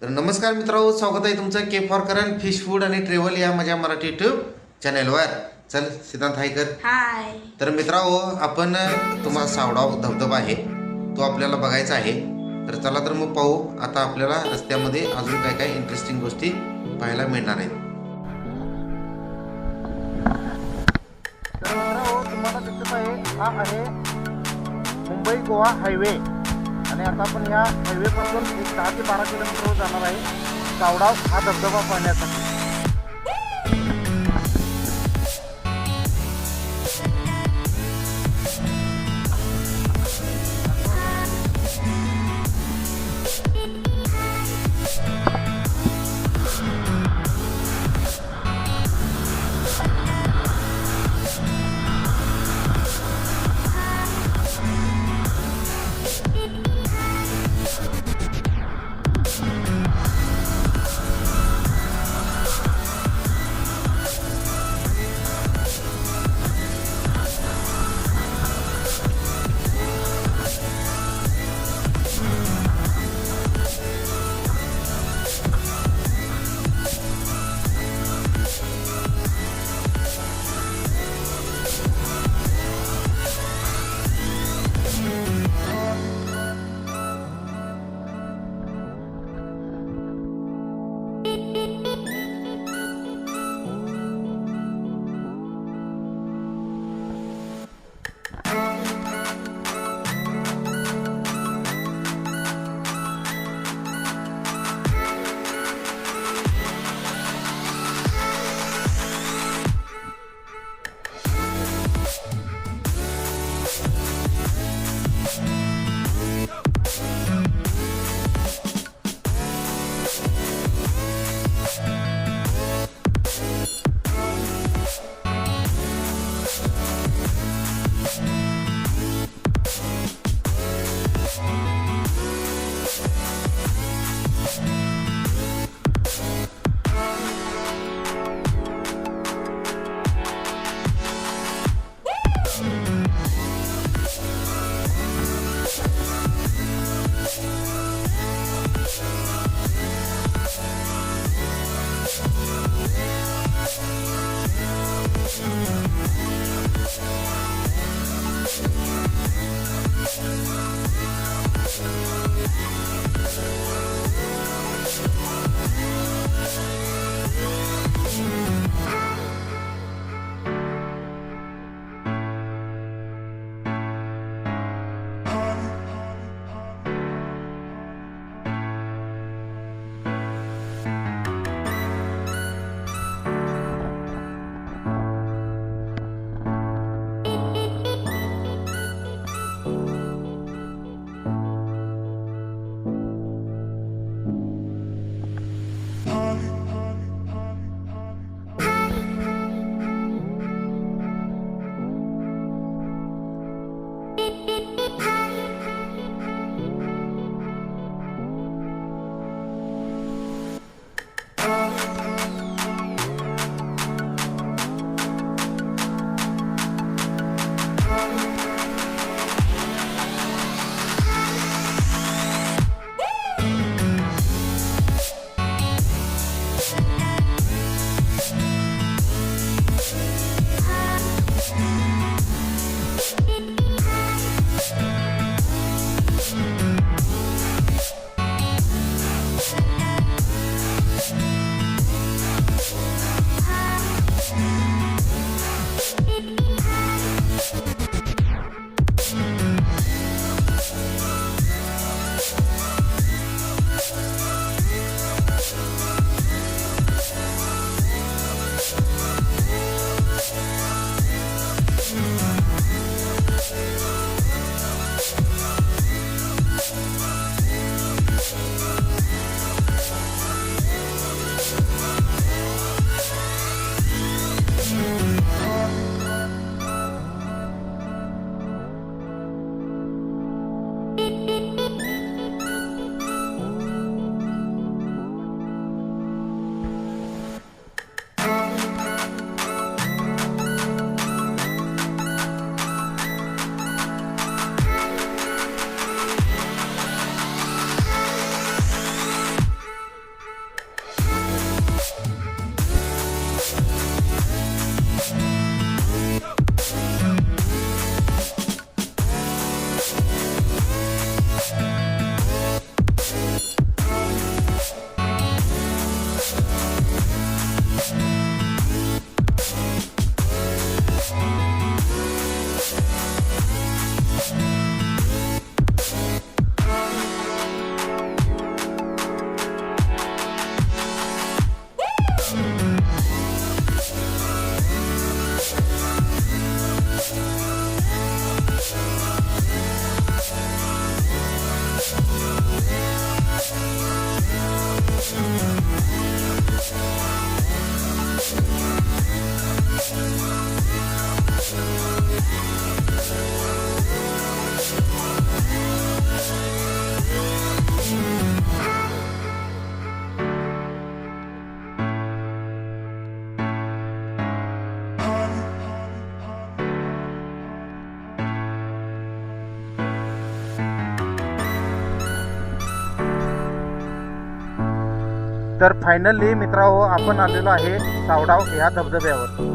तर नमस्कार मित्रांनो, स्वागत आहे तुमचं के फॉर करंट फिश फूड आणि ट्रॅव्हल या माझ्या मराठी यूट्यूब चॅनलवर. चल सिद्धांत हाय कर. हाय. तर मित्रांनो, आपण तुम्हाला सावडाव धबधबा आहे तो आपल्याला बघायचा आहे. तर चला तर मग पाहू. आता आपल्याला रस्त्यामध्ये अजून काय काय इंटरेस्टिंग गोष्टी पाहायला मिळणार आहेत. तर मित्रांनो, तुम्हाला दिसत आहे हा आहे मुंबई गोवा हायवे आणि आता आपण ह्या हायवेपासून 10 ते 12 किलोमीटरवर जाणार आहे सावडाव हा धबधबा पाहण्यासाठी. तर फायनली मित्रांनो आपण आलेलो आहे सावडाव ह्या धबधब्यावर.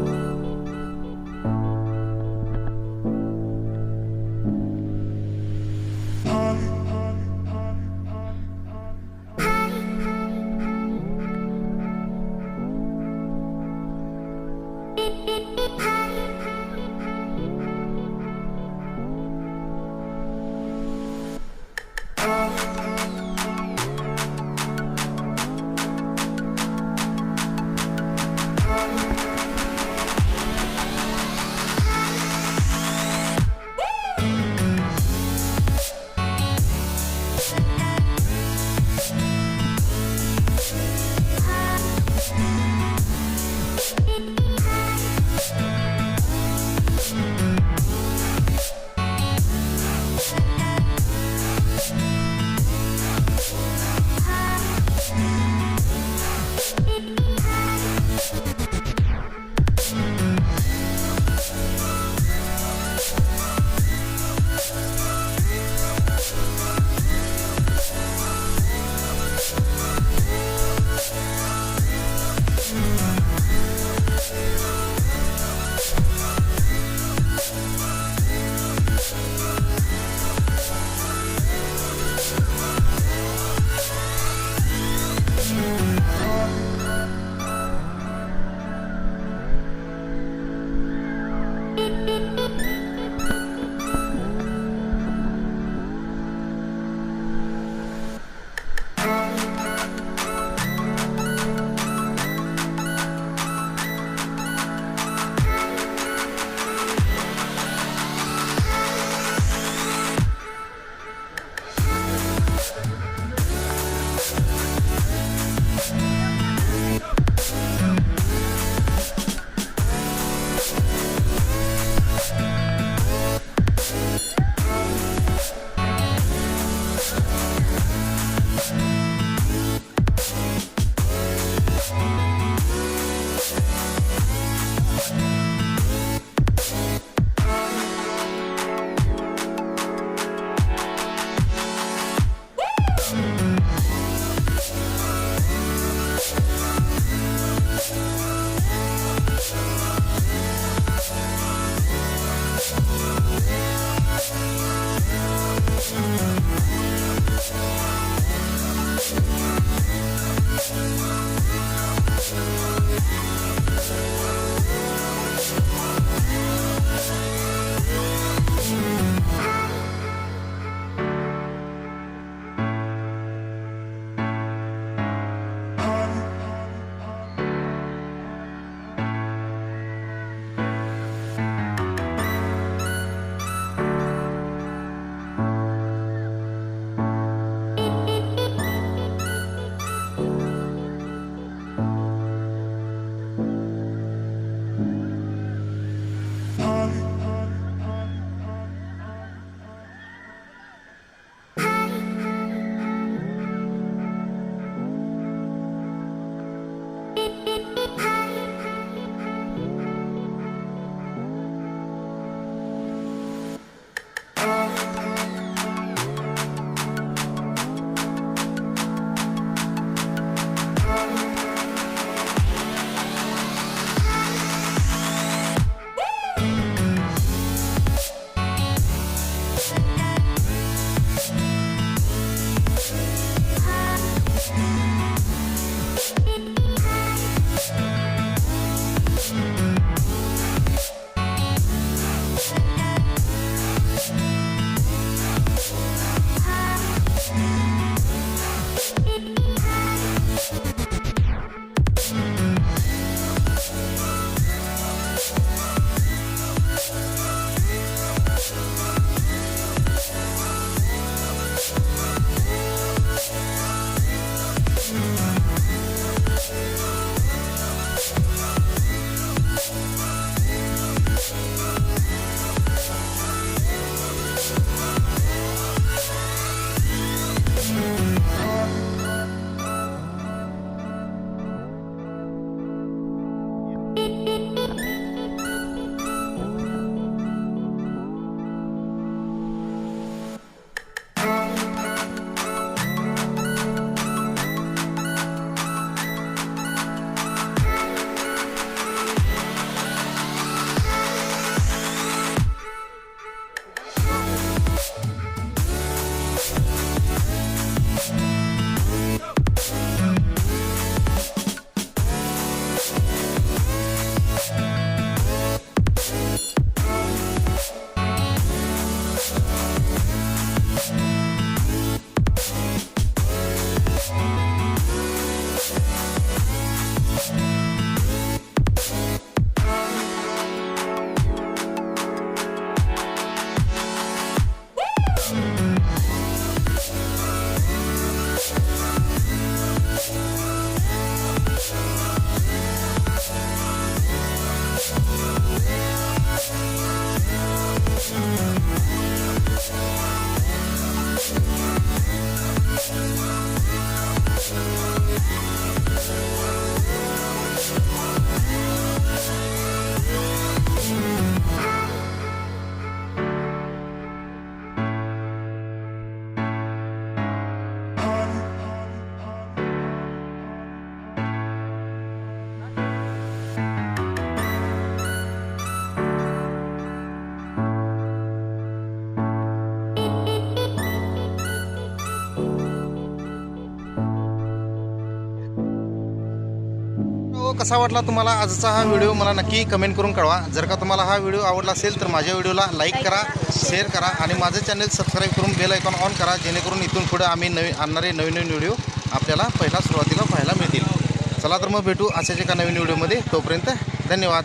तो कसा वाटला तुम्हाला आजचा हा व्हिडिओ मला नक्की कमेंट करून कळवा. जर का तुम्हाला हा व्हिडिओ आवडला असेल तर माझ्या व्हिडिओला लाईक करा, शेअर करा आणि माझं चॅनल सबस्क्राईब करून बेल आयकॉन ऑन करा, जेणेकरून इथून पुढे आम्ही आणणारे नवीन व्हिडिओ आपल्याला पहिला सुरुवातीला पाहायला मिळतील. चला तर मग भेटू अशाच एका नवीन व्हिडिओमध्ये. तोपर्यंत धन्यवाद.